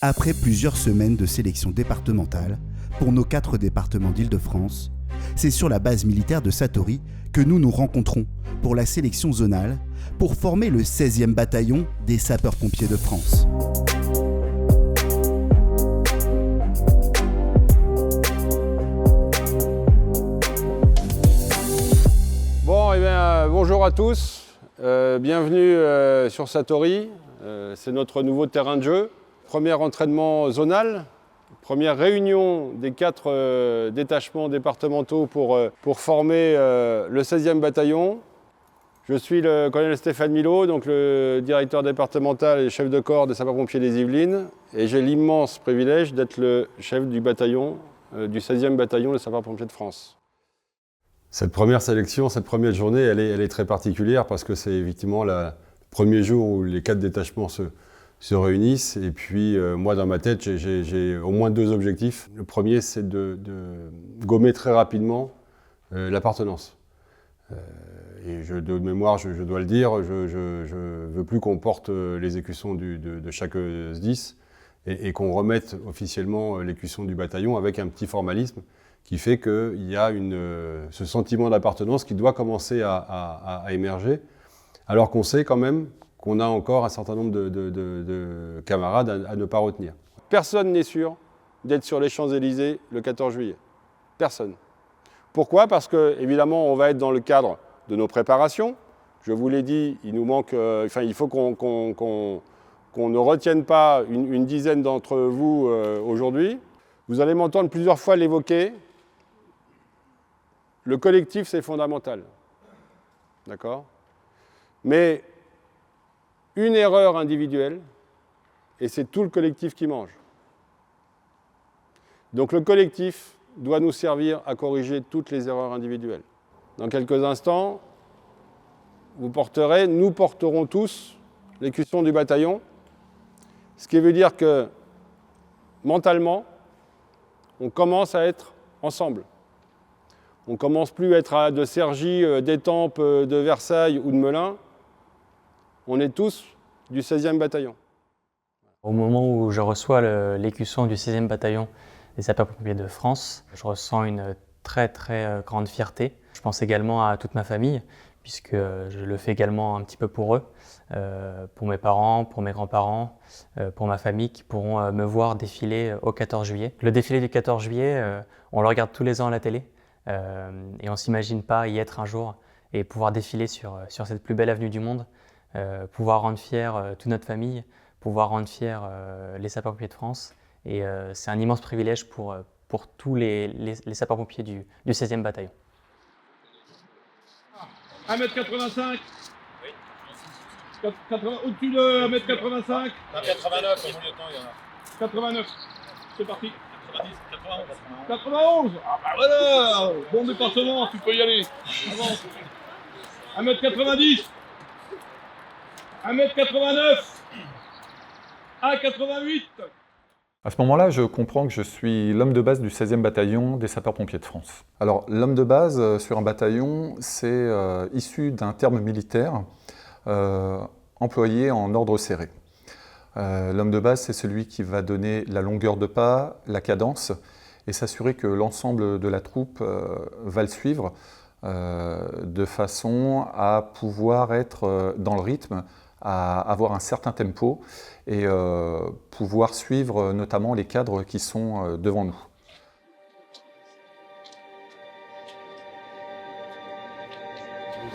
Après plusieurs semaines de sélection départementale, pour nos 4 départements d'Île-de-France, c'est sur la base militaire de Satory que nous nous rencontrons pour la sélection zonale, pour former le 16e bataillon des sapeurs-pompiers de France. Bon, bonjour à tous, bienvenue sur Satory, c'est notre nouveau terrain de jeu. Premier entraînement zonal, première réunion des 4 détachements départementaux pour former le 16e bataillon. Je suis le colonel Stéphane Milot, donc le directeur départemental et chef de corps des sapeurs-pompiers des Yvelines, et j'ai l'immense privilège d'être le chef du bataillon, du 16e bataillon des sapeurs-pompiers de France. Cette première sélection, cette première journée, elle est très particulière parce que c'est effectivement le premier jour où les 4 détachements se réunissent. Et puis moi, dans ma tête, j'ai au moins 2 objectifs. Le premier, c'est de gommer très rapidement l'appartenance. Et de mémoire, je dois le dire, je ne veux plus qu'on porte les écussons de chaque SDIS et qu'on remette officiellement l'écusson du bataillon avec un petit formalisme qui fait qu'il y a ce sentiment d'appartenance qui doit commencer à émerger, alors qu'on sait quand même qu'on a encore un certain nombre de camarades à ne pas retenir. Personne n'est sûr d'être sur les Champs-Élysées le 14 juillet. Personne. Pourquoi ? Parce que, évidemment, on va être dans le cadre de nos préparations. Je vous l'ai dit, il nous manque, il faut qu'on ne retienne pas une dizaine d'entre vous aujourd'hui. Vous allez m'entendre plusieurs fois l'évoquer. Le collectif, c'est fondamental. D'accord ? Mais une erreur individuelle, et c'est tout le collectif qui mange. Donc le collectif doit nous servir à corriger toutes les erreurs individuelles. Dans quelques instants, nous porterons tous l'écusson du bataillon, ce qui veut dire que mentalement, on commence à être ensemble. On ne commence plus à être de Cergy, d'Étampes, de Versailles ou de Melun. On est tous du 16e bataillon. Au moment où je reçois l'écusson du 16e bataillon des sapeurs-pompiers de France, je ressens une très très grande fierté. Je pense également à toute ma famille, puisque je le fais également un petit peu pour eux, pour mes parents, pour mes grands-parents, pour ma famille qui pourront me voir défiler au 14 juillet. Le défilé du 14 juillet, on le regarde tous les ans à la télé et on ne s'imagine pas y être un jour et pouvoir défiler sur cette plus belle avenue du monde, pouvoir rendre fière toute notre famille, pouvoir rendre fiers les sapeurs-pompiers de France. Et c'est un immense privilège pour tous les sapeurs-pompiers du 16e bataillon. 1m85. Oui. Au-dessus de 1m85. 89, mon lieutenant, il y en a. 89. C'est parti. 90, 91. 91. Ah bah voilà. Bon département, tu peux y aller. Avance. 1m90. 1m89. 1m88. À ce moment-là, je comprends que je suis l'homme de base du 16e bataillon des sapeurs-pompiers de France. Alors, l'homme de base sur un bataillon, c'est issu d'un terme militaire employé en ordre serré. L'homme de base, c'est celui qui va donner la longueur de pas, la cadence, et s'assurer que l'ensemble de la troupe va le suivre de façon à pouvoir être dans le rythme, à avoir un certain tempo et pouvoir suivre notamment les cadres qui sont devant nous.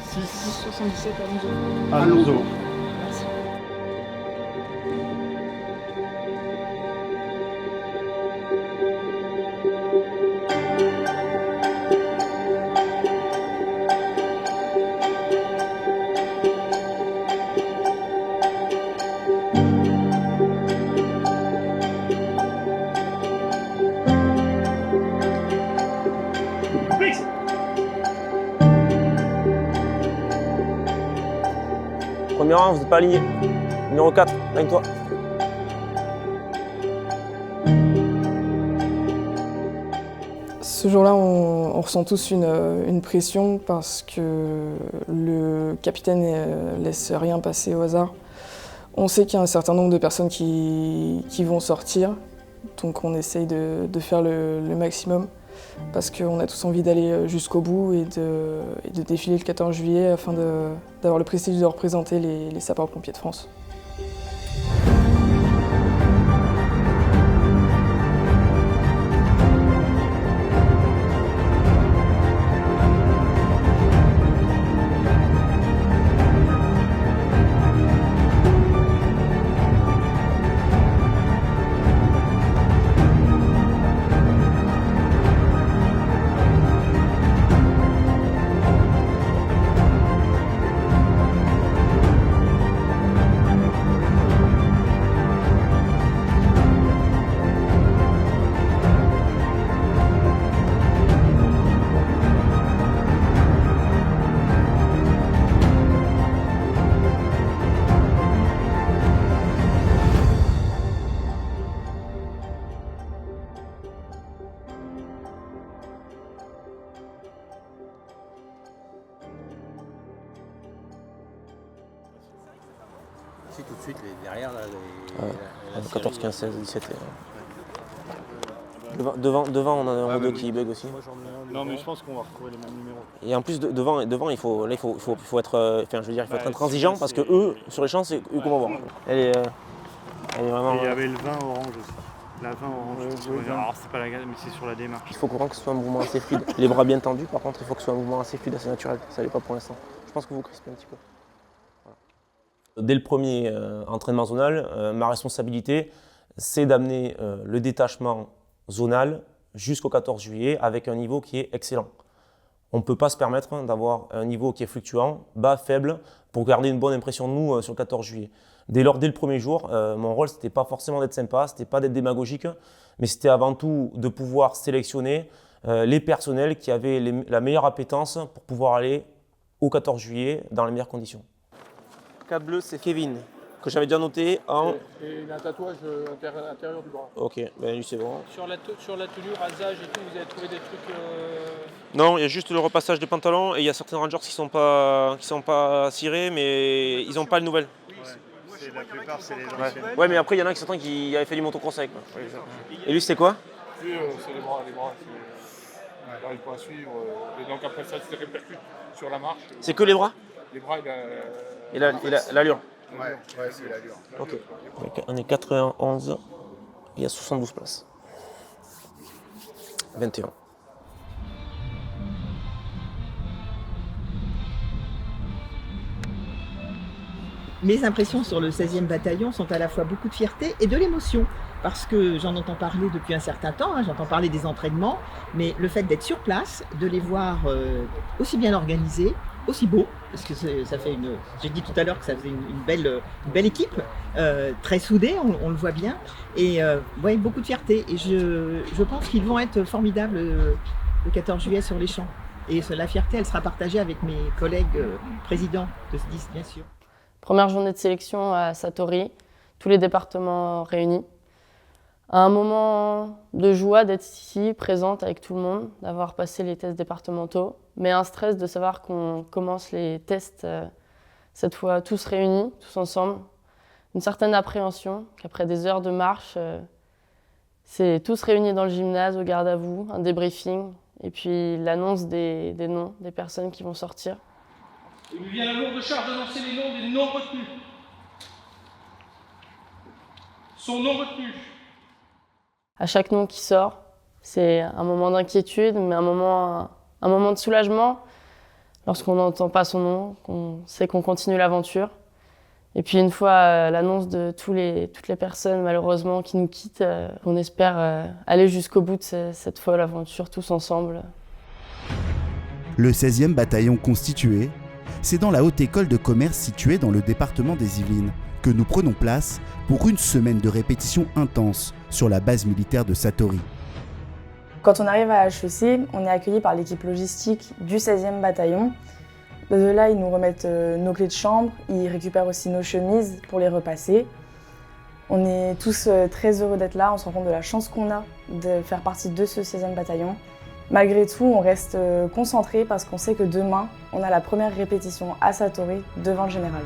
« 77 à Lonzo. Merci. Premier rang, vous n'êtes pas aligné. Numéro 4, aligne-toi. Ce jour-là, on ressent tous une pression parce que le capitaine laisse rien passer au hasard. On sait qu'il y a un certain nombre de personnes qui vont sortir, donc on essaye de faire le maximum parce qu'on a tous envie d'aller jusqu'au bout et de défiler le 14 juillet afin d'avoir le prestige de représenter les sapeurs-pompiers de France. Tout de suite, derrière, là, 14, 15, 16, 17. Devant, on en a un ou deux qui bug aussi. Non, mais je pense qu'on va retrouver les mêmes numéros. Et en plus, devant, il faut être, intransigeant parce que eux, sur les champs, c'est eux qu'on va voir. Elle est vraiment. Et il y avait le 20 orange aussi. La 20 orange. Alors, c'est pas la gamme, mais c'est sur la démarche. Il faut que ce soit un mouvement assez fluide. Les bras bien tendus, par contre, il faut que ce soit un mouvement assez fluide, assez naturel. Ça l'est pas pour l'instant. Je pense que vous crispez un petit peu. Dès le premier entraînement zonal, ma responsabilité, c'est d'amener le détachement zonal jusqu'au 14 juillet avec un niveau qui est excellent. On ne peut pas se permettre d'avoir un niveau qui est fluctuant, bas, faible, pour garder une bonne impression de nous sur le 14 juillet. Dès le premier jour, mon rôle, ce n'était pas forcément d'être sympa, ce n'était pas d'être démagogique, mais c'était avant tout de pouvoir sélectionner les personnels qui avaient la meilleure appétence pour pouvoir aller au 14 juillet dans les meilleures conditions. Cap bleu, c'est Kevin, que j'avais déjà noté en... Et il a un tatouage intérieur du bras. Ok, ben lui c'est bon. Sur la tenue, rasage et tout, vous avez trouvé des trucs... Non, il y a juste le repassage de pantalon et il y a certains rangers qui sont pas cirés, mais ils n'ont pas le nouvel. Ouais. La plupart, c'est les anciennes. Ouais, mais après, il y en a certains qui avaient fait du motocross avec. Et lui, c'était quoi? Lui, c'est les bras. Il n'arrive pas à suivre. Et donc après ça, se répercute sur la marche. C'est que les bras? Les bras, et l'allure. Ouais, c'est l'allure. Ok. On est 91, il y a 72 places. 21. Mes impressions sur le 16e bataillon sont à la fois beaucoup de fierté et de l'émotion, parce que j'en entends parler depuis un certain temps, j'entends parler des entraînements, mais le fait d'être sur place, de les voir aussi bien organisés, aussi beaux, parce que ça fait j'ai dit tout à l'heure que ça faisait une belle équipe, très soudée, on le voit bien, et ouais, beaucoup de fierté. Et je pense qu'ils vont être formidables le 14 juillet sur les champs. Et la fierté, elle sera partagée avec mes collègues présidents de SDIS, bien sûr. Première journée de sélection à Satori, tous les départements réunis. Un moment de joie d'être ici, présente avec tout le monde, d'avoir passé les tests départementaux, mais un stress de savoir qu'on commence les tests cette fois tous réunis, tous ensemble. Une certaine appréhension qu'après des heures de marche, c'est tous réunis dans le gymnase, au garde à vous, un débriefing, et puis l'annonce des noms des personnes qui vont sortir. Il me vient la lourde charge d'annoncer les noms des non-retenus. Sont non-retenus. À chaque nom qui sort, c'est un moment d'inquiétude, mais un moment de soulagement lorsqu'on n'entend pas son nom, qu'on sait qu'on continue l'aventure. Et puis une fois l'annonce de toutes les personnes malheureusement qui nous quittent, on espère aller jusqu'au bout de cette folle aventure tous ensemble. Le 16e bataillon constitué, c'est dans la haute école de commerce située dans le département des Yvelines que nous prenons place pour une semaine de répétition intense sur la base militaire de Satori. Quand on arrive à HEC, on est accueilli par l'équipe logistique du 16e bataillon. De là, ils nous remettent nos clés de chambre, ils récupèrent aussi nos chemises pour les repasser. On est tous très heureux d'être là, on se rend compte de la chance qu'on a de faire partie de ce 16e bataillon. Malgré tout, on reste concentré parce qu'on sait que demain, on a la première répétition à Satori devant le général.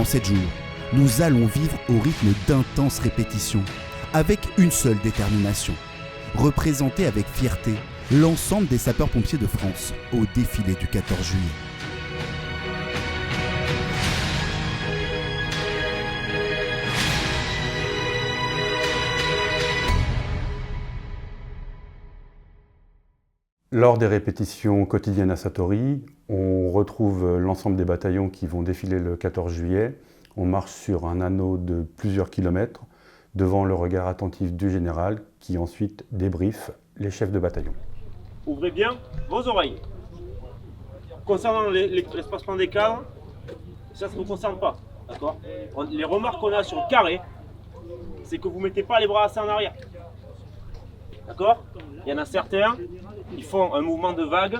Pendant 7 jours, nous allons vivre au rythme d'intenses répétitions, avec une seule détermination, représenter avec fierté l'ensemble des sapeurs-pompiers de France au défilé du 14 juillet. Lors des répétitions quotidiennes à Satori, on retrouve l'ensemble des bataillons qui vont défiler le 14 juillet. On marche sur un anneau de plusieurs kilomètres devant le regard attentif du général qui ensuite débriefe les chefs de bataillon. Ouvrez bien vos oreilles. Concernant l'espacement des cadres, ça ne vous concerne pas. D'accord ? Les remarques qu'on a sur le carré, c'est que vous ne mettez pas les bras assez en arrière. D'accord ? Il y en a certains, ils font un mouvement de vague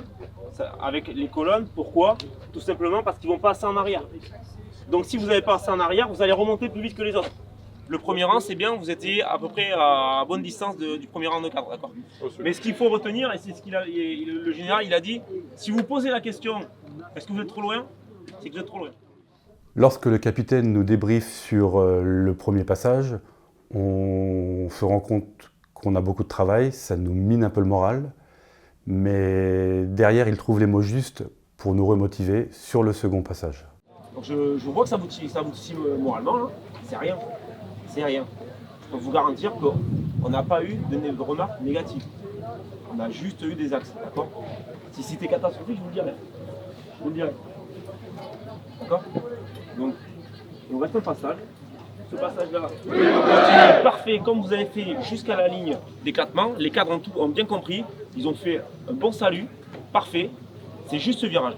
avec les colonnes. Pourquoi ? Tout simplement parce qu'ils ne vont pas assez en arrière. Donc si vous n'avez pas assez en arrière, vous allez remonter plus vite que les autres. Le premier rang, c'est bien, vous étiez à peu près à bonne distance du premier rang de cadre. D'accord ? Mais ce qu'il faut retenir, et c'est ce le général il a dit, si vous posez la question, est-ce que vous êtes trop loin ? C'est que vous êtes trop loin. Lorsque le capitaine nous débriefe sur le premier passage, on se rend compte qu'on a beaucoup de travail, ça nous mine un peu le moral, mais derrière il trouve les mots justes pour nous remotiver sur le second passage. Donc je vois que ça vous titille moralement, hein. C'est rien. C'est rien. Je peux vous garantir qu'on n'a pas eu de remarques négatives. On a juste eu des axes, d'accord ? Si c'était catastrophique, je vous le dirais. Je vous le dirais. D'accord ? Donc, il nous reste un passage. Ce passage-là, continue parfait comme vous avez fait jusqu'à la ligne d'éclatement. Les cadres ont bien compris. Ils ont fait un bon salut, parfait. C'est juste ce virage.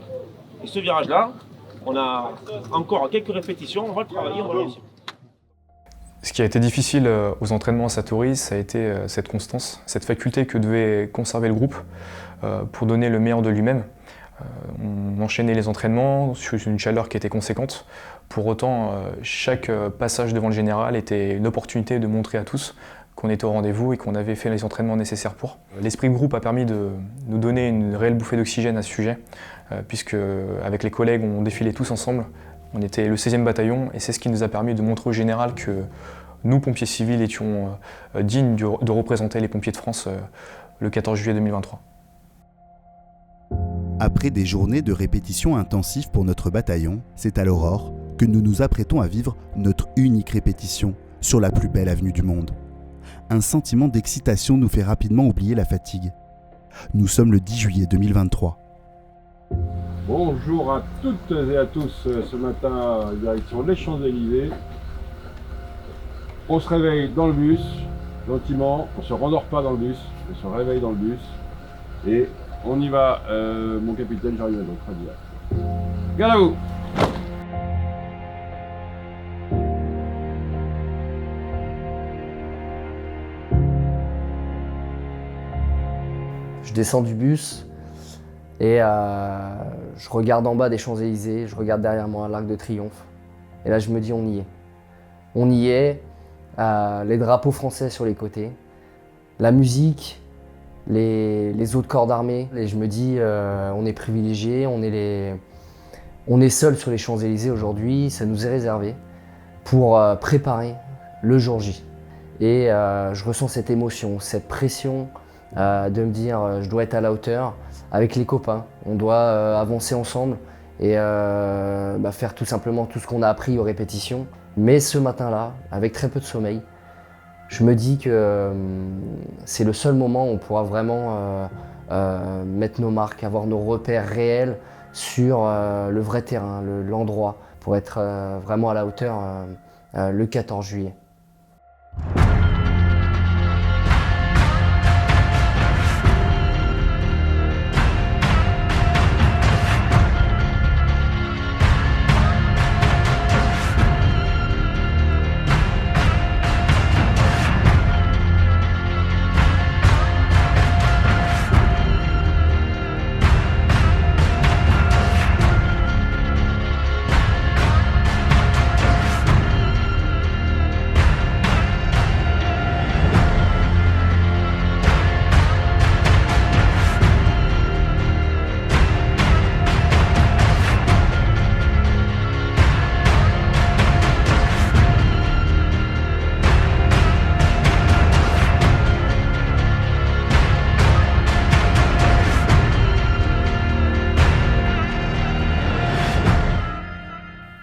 Et ce virage-là, on a encore quelques répétitions. On va le travailler, on va le réussir. Ce qui a été difficile aux entraînements à Satori, ça a été cette constance, cette faculté que devait conserver le groupe pour donner le meilleur de lui-même. On enchaînait les entraînements sur une chaleur qui était conséquente. Pour autant, chaque passage devant le général était une opportunité de montrer à tous qu'on était au rendez-vous et qu'on avait fait les entraînements nécessaires pour. L'esprit de groupe a permis de nous donner une réelle bouffée d'oxygène à ce sujet, puisque avec les collègues, on défilait tous ensemble. On était le 16e bataillon et c'est ce qui nous a permis de montrer au général que nous, pompiers civils, étions dignes de représenter les pompiers de France le 14 juillet 2023. Après des journées de répétition intensives pour notre bataillon, c'est à l'aurore que nous nous apprêtons à vivre notre unique répétition sur la plus belle avenue du monde. Un sentiment d'excitation nous fait rapidement oublier la fatigue. Nous sommes le 10 juillet 2023. Bonjour à toutes et à tous, ce matin, direction les Champs-Élysées. On se réveille dans le bus, gentiment, on ne se rendort pas dans le bus, on se réveille dans le bus et on y va. Mon capitaine, j'arrive à donc, très bien. Garde à vous. Je descends du bus et je regarde en bas des Champs-Élysées, je regarde derrière moi l'Arc de Triomphe. Et là je me dis on y est. On y est, les drapeaux français sur les côtés, la musique, les autres corps d'armée. Et je me dis on est privilégiés, on est seuls sur les Champs-Élysées aujourd'hui, ça nous est réservé pour préparer le jour J. Et je ressens cette émotion, cette pression de me dire je dois être à la hauteur avec les copains, on doit avancer ensemble et faire tout simplement tout ce qu'on a appris aux répétitions. Mais ce matin-là, avec très peu de sommeil, je me dis que c'est le seul moment où on pourra vraiment mettre nos marques, avoir nos repères réels sur le vrai terrain, l'endroit, pour être vraiment à la hauteur le 14 juillet.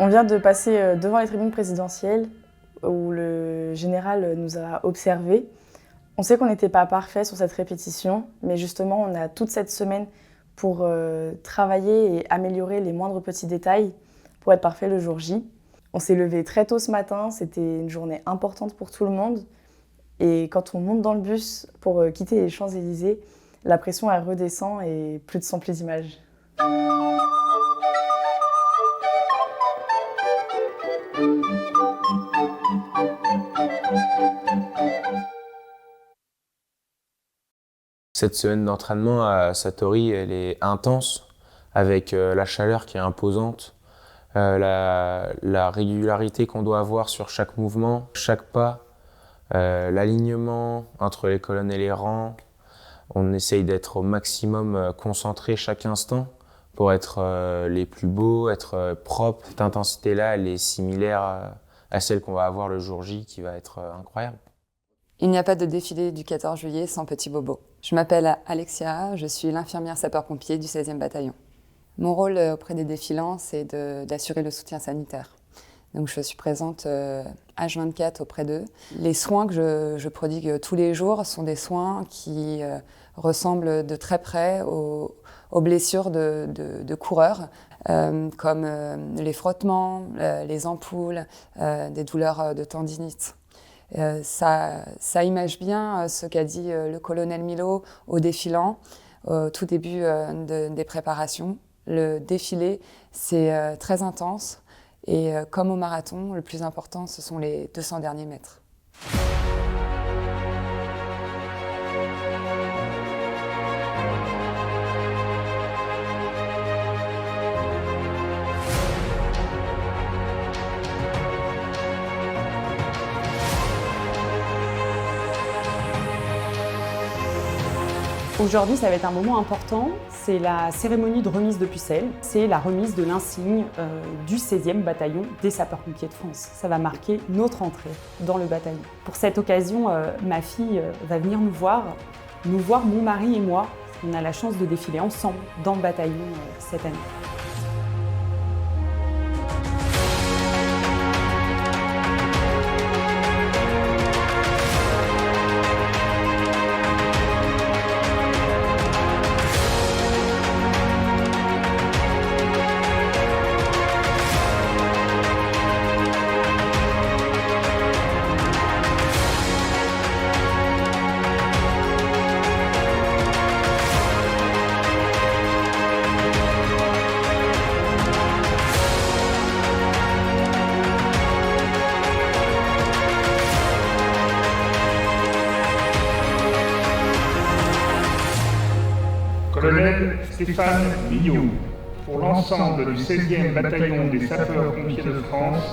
On vient de passer devant les tribunes présidentielles où le général nous a observés. On sait qu'on n'était pas parfait sur cette répétition, mais justement, on a toute cette semaine pour travailler et améliorer les moindres petits détails pour être parfait le jour J. On s'est levé très tôt ce matin, c'était une journée importante pour tout le monde. Et quand on monte dans le bus pour quitter les Champs-Élysées, la pression elle redescend et plus de 100 prises d'images. Cette semaine d'entraînement à Satori, elle est intense, avec la chaleur qui est imposante, la régularité qu'on doit avoir sur chaque mouvement, chaque pas, l'alignement entre les colonnes et les rangs. On essaye d'être au maximum concentré chaque instant pour être les plus beaux, être propre. Cette intensité-là, elle est similaire à celle qu'on va avoir le jour J, qui va être incroyable. Il n'y a pas de défilé du 14 juillet sans petit bobo. Je m'appelle Alexia, je suis l'infirmière sapeur-pompier du 16e bataillon. Mon rôle auprès des défilants, c'est d'assurer le soutien sanitaire. Donc je suis présente H24 auprès d'eux. Les soins que je prodigue tous les jours sont des soins qui ressemblent de très près aux blessures de coureurs, comme les frottements, les ampoules, des douleurs de tendinite. Ça image bien ce qu'a dit le colonel Milo au défilant, au tout début des préparations. Le défilé, c'est très intense et comme au marathon, le plus important, ce sont les 200 derniers mètres. Aujourd'hui, ça va être un moment important, c'est la cérémonie de remise de pucelle. C'est la remise de l'insigne du 16e bataillon des sapeurs-pompiers de France. Ça va marquer notre entrée dans le bataillon. Pour cette occasion, ma fille va venir nous voir, mon mari et moi. On a la chance de défiler ensemble dans le bataillon cette année. Colonel Stéphane Billot, pour l'ensemble du 16e bataillon des sapeurs-pompiers de France,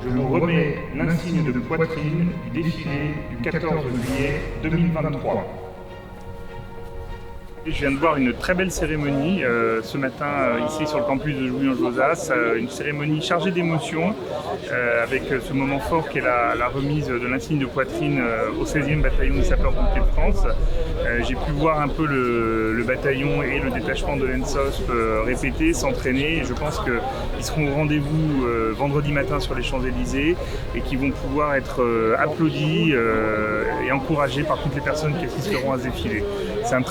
je vous remets l'insigne de poitrine du défilé du 14 juillet 2023. Je viens de voir une très belle cérémonie ce matin ici sur le campus de Jouy-en-Josas, une cérémonie chargée d'émotions avec ce moment fort qui est la remise de l'insigne de poitrine au 16e bataillon des sapeurs-pompiers de France. J'ai pu voir un peu le bataillon et le détachement de l'ENSOSP répéter, s'entraîner, et je pense qu'ils seront au rendez-vous vendredi matin sur les Champs-Élysées et qu'ils vont pouvoir être applaudis et encouragés par toutes les personnes qui assisteront à ce défilé. C'est une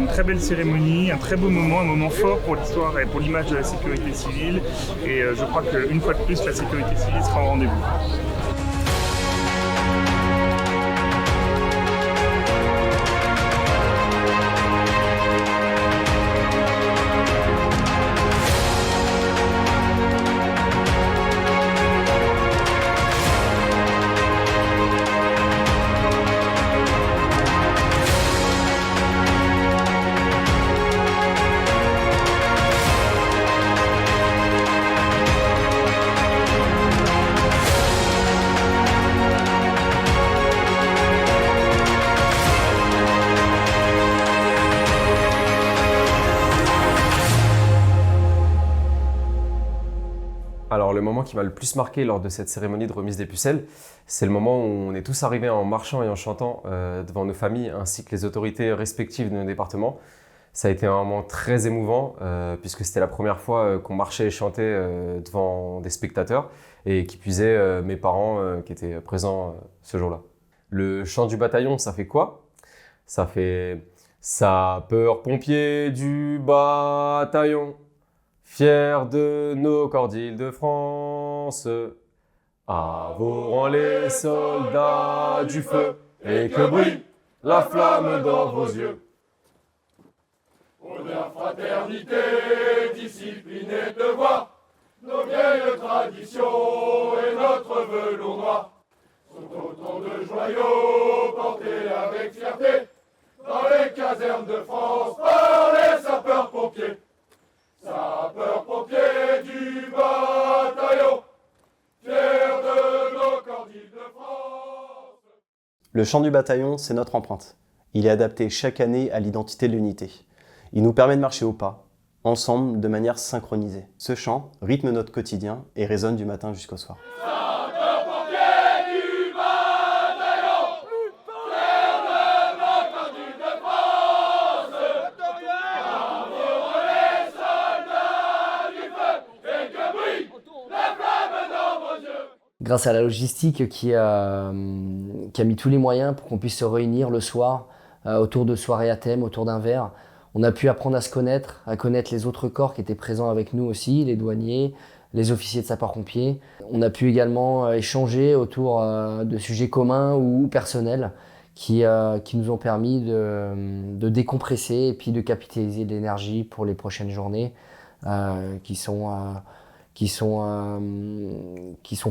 très belle cérémonie, un très beau moment, un moment fort pour l'histoire et pour l'image de la sécurité civile. Et je crois qu'une fois de plus, la sécurité civile sera au rendez-vous. Alors le moment qui m'a le plus marqué lors de cette cérémonie de remise des pucelles, c'est le moment où on est tous arrivés en marchant et en chantant devant nos familles ainsi que les autorités respectives de nos départements. Ça a été un moment très émouvant puisque c'était la première fois qu'on marchait et chantait devant des spectateurs et qui plus est mes parents qui étaient présents ce jour-là. Le chant du bataillon, ça fait quoi? Ça fait « Sapeurs-pompiers du bataillon, fiers de nos corps d'Île-de-France, à vos rangs les soldats du feu, et que brille la flamme dans vos yeux. » Honneur, fraternité, discipline et devoir, nos vieilles traditions et notre velours noir sont autant de joyaux portés avec fierté dans les casernes de France par les sapeurs-pompiers. Sapeurs-pompiers du bataillon, fiers de nos corps d'Île-de-France. Le chant du bataillon, c'est notre empreinte. Il est adapté chaque année à l'identité de l'unité. Il nous permet de marcher au pas, ensemble, de manière synchronisée. Ce chant rythme notre quotidien et résonne du matin jusqu'au soir. Grâce à la logistique qui a mis tous les moyens pour qu'on puisse se réunir le soir autour de soirées à thème, autour d'un verre, on a pu apprendre à connaître les autres corps qui étaient présents avec nous aussi, les douaniers, les officiers de sapeurs-pompiers. On a pu également échanger autour de sujets communs ou personnels qui nous ont permis de décompresser et puis de capitaliser de l'énergie pour les prochaines journées qui sont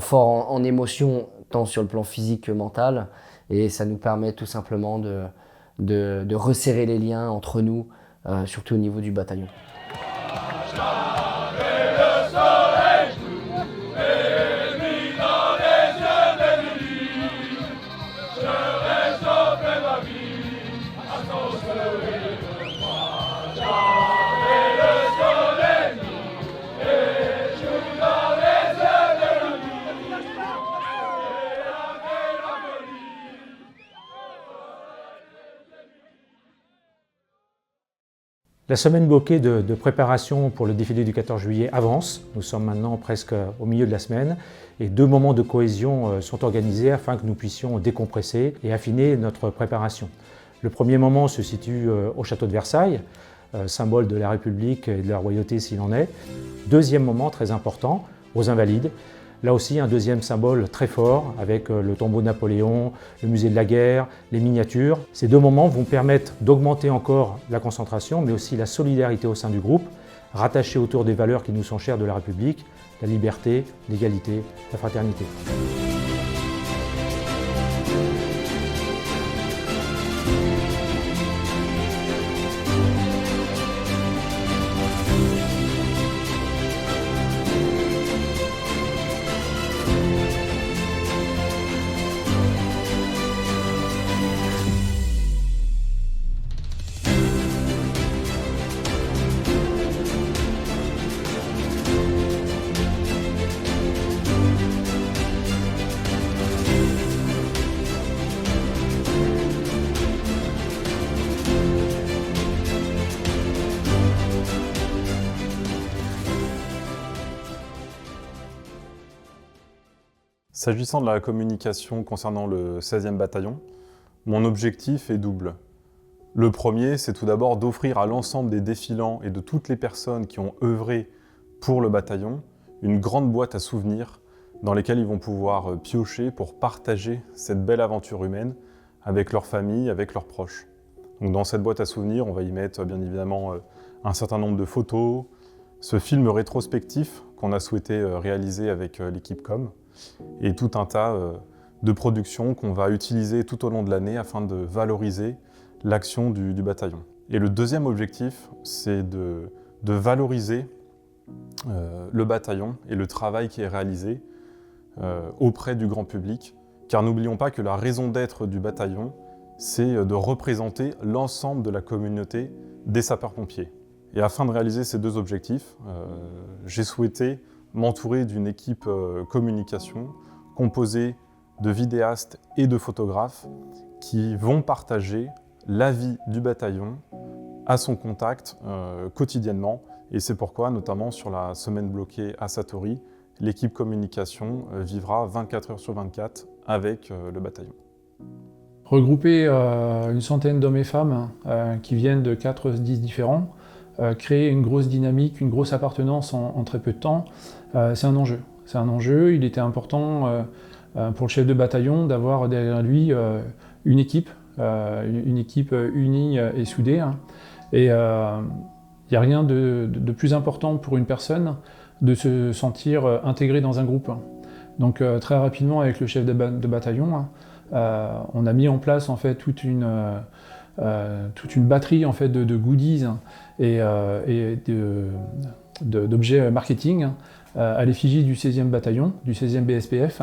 forts en émotion, tant sur le plan physique que mental. Et ça nous permet tout simplement de resserrer les liens entre nous, surtout au niveau du bataillon. La semaine bokeh de préparation pour le défilé du 14 juillet avance. Nous sommes maintenant presque au milieu de la semaine et 2 moments de cohésion sont organisés afin que nous puissions décompresser et affiner notre préparation. Le premier moment se situe au château de Versailles, symbole de la République et de la royauté s'il en est. Deuxième moment très important, aux Invalides. Là aussi, un deuxième symbole très fort avec le tombeau de Napoléon, le musée de la guerre, les miniatures. Ces 2 moments vont permettre d'augmenter encore la concentration, mais aussi la solidarité au sein du groupe, rattachée autour des valeurs qui nous sont chères de la République, la liberté, l'égalité, la fraternité. S'agissant de la communication concernant le 16e bataillon, mon objectif est double. Le premier, c'est tout d'abord d'offrir à l'ensemble des défilants et de toutes les personnes qui ont œuvré pour le bataillon une grande boîte à souvenirs dans lesquelles ils vont pouvoir piocher pour partager cette belle aventure humaine avec leur famille, avec leurs proches. Donc dans cette boîte à souvenirs, on va y mettre bien évidemment un certain nombre de photos, ce film rétrospectif qu'on a souhaité réaliser avec l'équipe com, et tout un tas de productions qu'on va utiliser tout au long de l'année afin de valoriser l'action du bataillon. Et le deuxième objectif, c'est de valoriser le bataillon et le travail qui est réalisé auprès du grand public, car n'oublions pas que la raison d'être du bataillon, c'est de représenter l'ensemble de la communauté des sapeurs-pompiers. Et afin de réaliser ces 2 objectifs, j'ai souhaité m'entourer d'une équipe communication composée de vidéastes et de photographes qui vont partager la vie du bataillon à son contact quotidiennement. Et c'est pourquoi, notamment sur la semaine bloquée à Satori, l'équipe communication vivra 24 heures sur 24 avec le bataillon. Regrouper une centaine d'hommes et femmes qui viennent de 4 SDIS différents, créer une grosse dynamique, une grosse appartenance en très peu de temps, c'est un enjeu. C'est un enjeu. Il était important pour le chef de bataillon d'avoir derrière lui une équipe unie et soudée. Et il n'y a rien de plus important pour une personne de se sentir intégré dans un groupe. Donc très rapidement avec le chef de bataillon, on a mis en place en fait toute une batterie en fait de goodies et d'objets marketing à l'effigie du 16e bataillon, du 16e BSPF,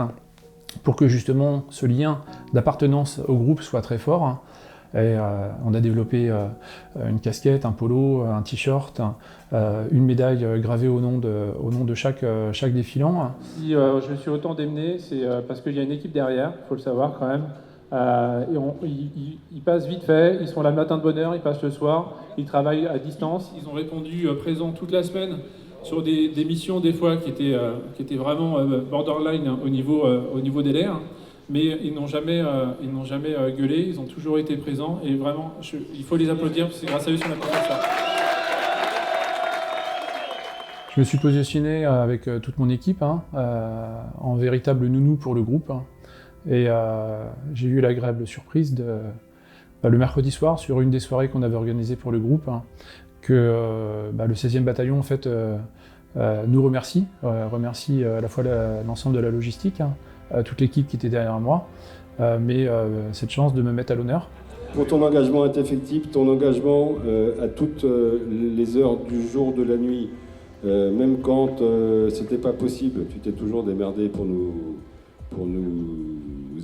pour que justement ce lien d'appartenance au groupe soit très fort. Et on a développé une casquette, un polo, un t-shirt, une médaille gravée au nom de chaque défilant. Si je me suis autant démené, c'est parce qu'il y a une équipe derrière, il faut le savoir quand même. Ils passent vite fait, ils sont là le matin de bonne heure, ils passent le soir, ils travaillent à distance. Ils ont répondu présent toute la semaine sur des missions des fois qui étaient vraiment borderline au niveau des l'air. Mais ils n'ont jamais gueulé, ils ont toujours été présents et vraiment, il faut les applaudir parce que c'est grâce à eux si on a pu faire ça. Je me suis positionné avec toute mon équipe en véritable nounou pour le groupe et j'ai eu l'agréable surprise le mercredi soir sur une des soirées qu'on avait organisées pour le groupe que le 16e bataillon en fait nous remercie à la fois l'ensemble de la logistique, toute l'équipe qui était derrière moi, mais cette chance de me mettre à l'honneur. Pour ton engagement est effectif, ton engagement à toutes les heures du jour, de la nuit, même quand c'était pas possible, tu t'es toujours démerdé pour nous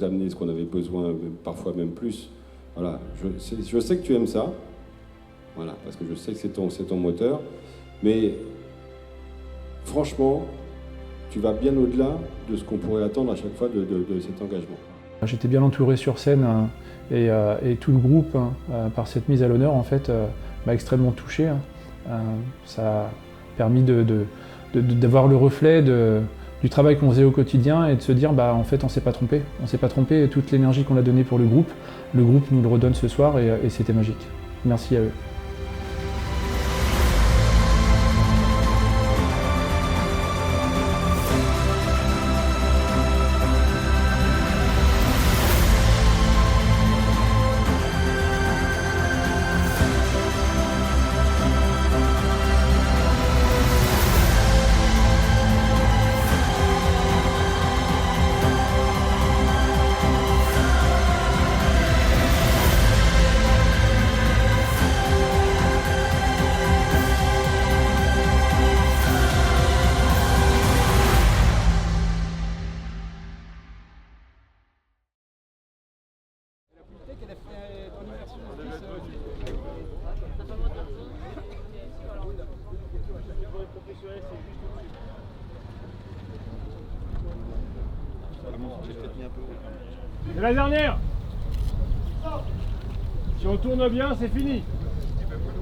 amener ce qu'on avait besoin, parfois même plus. Voilà, je sais que tu aimes ça, voilà, parce que je sais que c'est ton moteur, mais franchement, tu vas bien au-delà de ce qu'on pourrait attendre à chaque fois de cet engagement. J'étais bien entouré sur scène et tout le groupe, par cette mise à l'honneur, en fait, m'a extrêmement touché. Ça a permis d'avoir le reflet du travail qu'on faisait au quotidien et de se dire, en fait, on s'est pas trompé. On s'est pas trompé et toute l'énergie qu'on a donnée pour le groupe nous le redonne ce soir et c'était magique. Merci à eux. C'est la dernière. Si on tourne bien, c'est fini.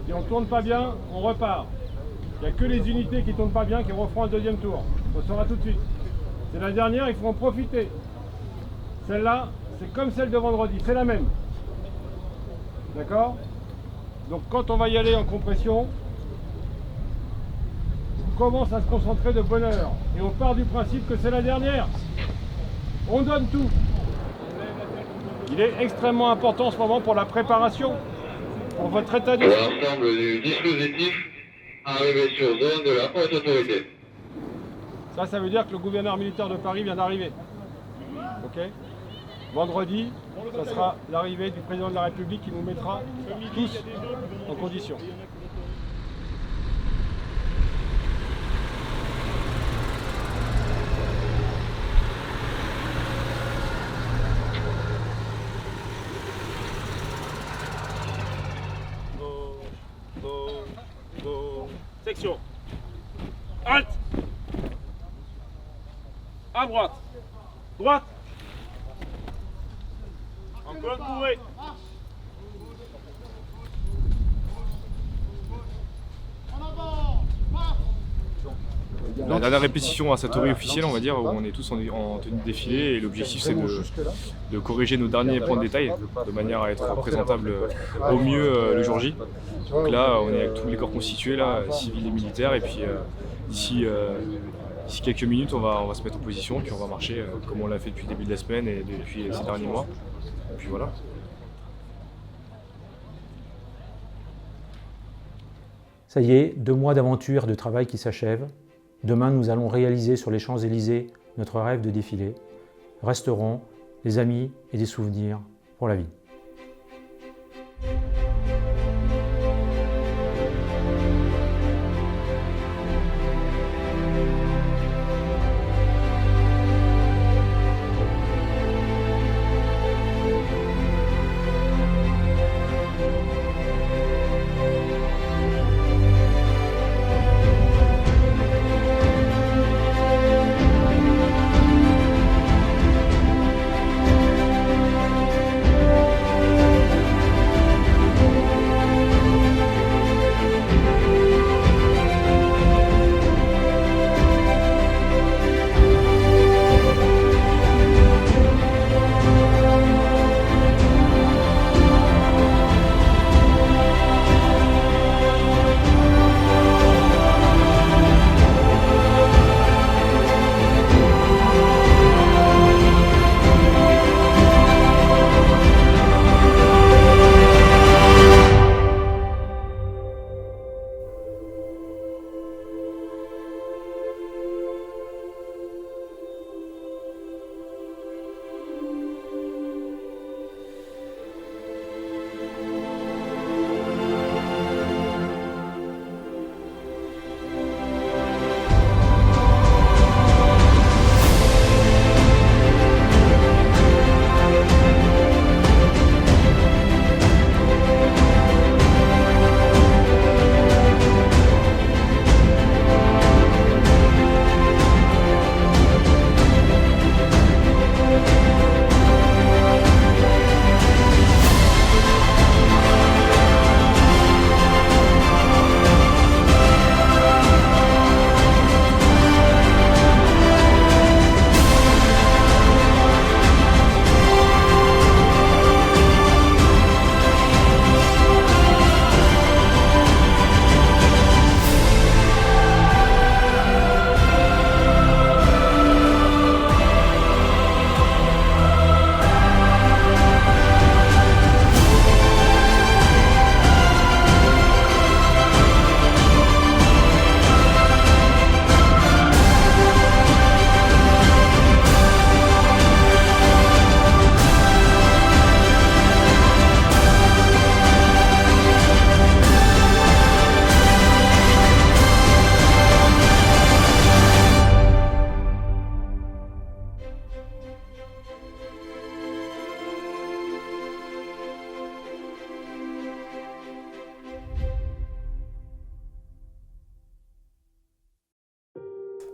Si on ne tourne pas bien, on repart. Il n'y a que les unités qui ne tournent pas bien qui referont un deuxième tour. On le saura tout de suite. C'est la dernière, il faut en profiter. Celle-là, c'est comme celle de vendredi, c'est la même. D'accord? Donc quand on va y aller en compression, on commence à se concentrer de bonne heure. Et on part du principe que c'est la dernière. On donne tout. Il est extrêmement important en ce moment pour la préparation, pour votre état d'esprit. L'ensemble du dispositif arrivé sur zone de la haute autorité. Ça veut dire que le gouverneur militaire de Paris vient d'arriver. Ok? Vendredi, ça sera l'arrivée du président de la République qui nous mettra tous en condition. Section. Halte. À droite. Droite. En colonne bourrée. la dernière répétition à Satori officielle, on va dire, où on est tous en tenue de défilé, et l'objectif c'est de corriger nos derniers points de détail de manière à être présentable au mieux le jour J. Donc là, on est avec tous les corps constitués, là, civils et militaires, et puis d'ici quelques minutes, on va se mettre en position, puis on va marcher comme on l'a fait depuis le début de la semaine et depuis ces derniers mois. Et puis voilà. Ça y est, 2 mois d'aventure et de travail qui s'achèvent. Demain, nous allons réaliser sur les Champs-Élysées notre rêve de défilé. Resteront des amis et des souvenirs pour la vie.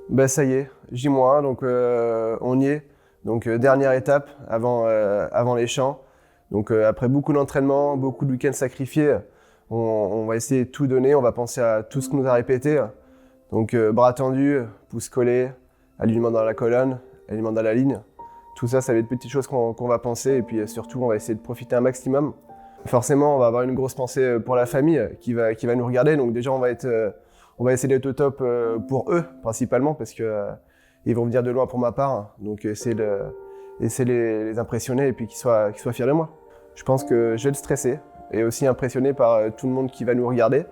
Bah ça y est, J-1, donc on y est. Donc dernière étape avant les champs. Donc après beaucoup d'entraînement, beaucoup de week-ends sacrifiés, on va essayer de tout donner, on va penser à tout ce qu'on nous a répété. Donc bras tendus, pouces collés, alignement dans la colonne, alignement dans la ligne. Tout ça, ça va être des petites choses qu'on va penser, et puis surtout on va essayer de profiter un maximum. Forcément, on va avoir une grosse pensée pour la famille qui va nous regarder. Donc déjà, on va essayer d'être au top pour eux, principalement, parce que ils vont venir de loin pour ma part. Donc essayer de les impressionner et puis qu'ils soient fiers de moi. Je pense que je vais être stressé et aussi impressionné par tout le monde qui va nous regarder.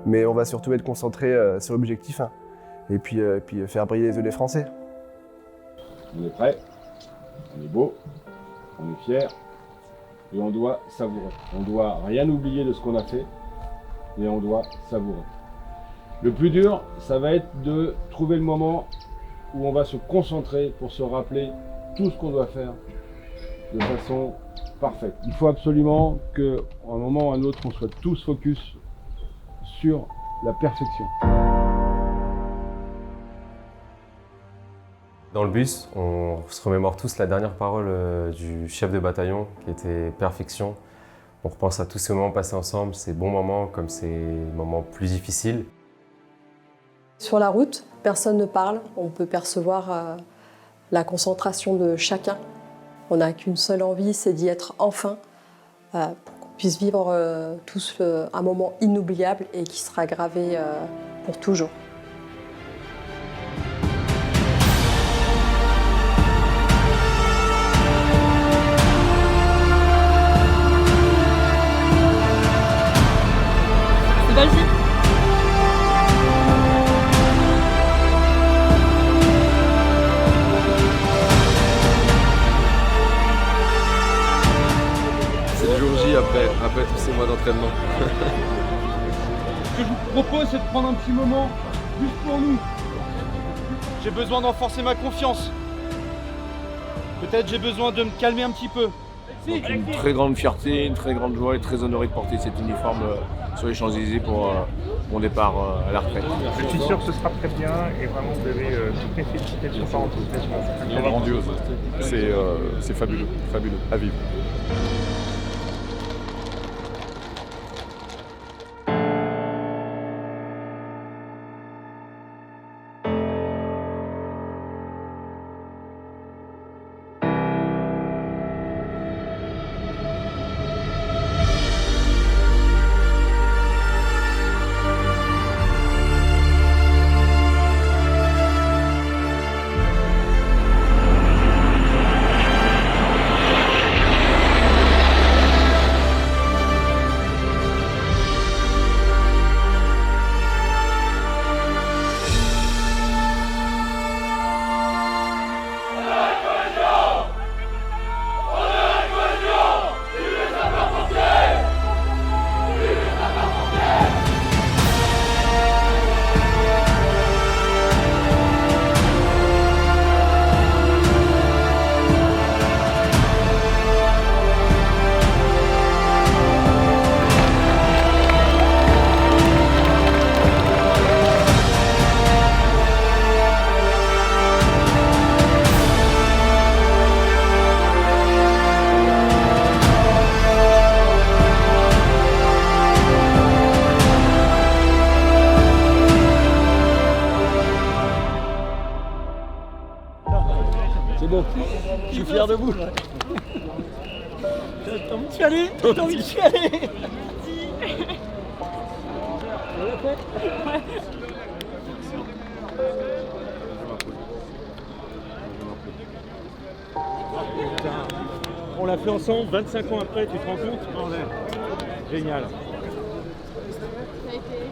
Mais on va surtout être concentré sur l'objectif et puis faire briller les yeux des Français. On est prêt, on est beau, on est fier et on doit savourer. On doit rien oublier de ce qu'on a fait et on doit savourer. Le plus dur, ça va être de trouver le moment où on va se concentrer pour se rappeler tout ce qu'on doit faire de façon parfaite. Il faut absolument qu'à un moment ou à un autre, on soit tous focus sur la perfection. Dans le bus, on se remémore tous la dernière parole du chef de bataillon qui était perfection. On repense à tous ces moments passés ensemble, ces bons moments comme ces moments plus difficiles. Sur la route, personne ne parle, on peut percevoir la concentration de chacun. On n'a qu'une seule envie, c'est d'y être enfin, pour qu'on puisse vivre tous un moment inoubliable et qui sera gravé pour toujours. Vas-y. C'est le jour J après tous ces mois d'entraînement. Ce que je vous propose, c'est de prendre un petit moment juste pour nous. J'ai besoin d'enforcer ma confiance. Peut-être j'ai besoin de me calmer un petit peu. Donc une très grande fierté, une très grande joie et très honoré de porter cet uniforme sur les Champs-Élysées pour mon départ à la retraite. Je suis sûr que ce sera très bien et vraiment vous avez toutes mes félicitations par anticipation. C'est grandiose, c'est fabuleux, fabuleux, à vivre. C'est bon, je suis fier de vous. T'as envie de chialer? T'as envie de chialer? On l'a fait ensemble, 25 ans après, tu te rends compte? Génial. Ça a été...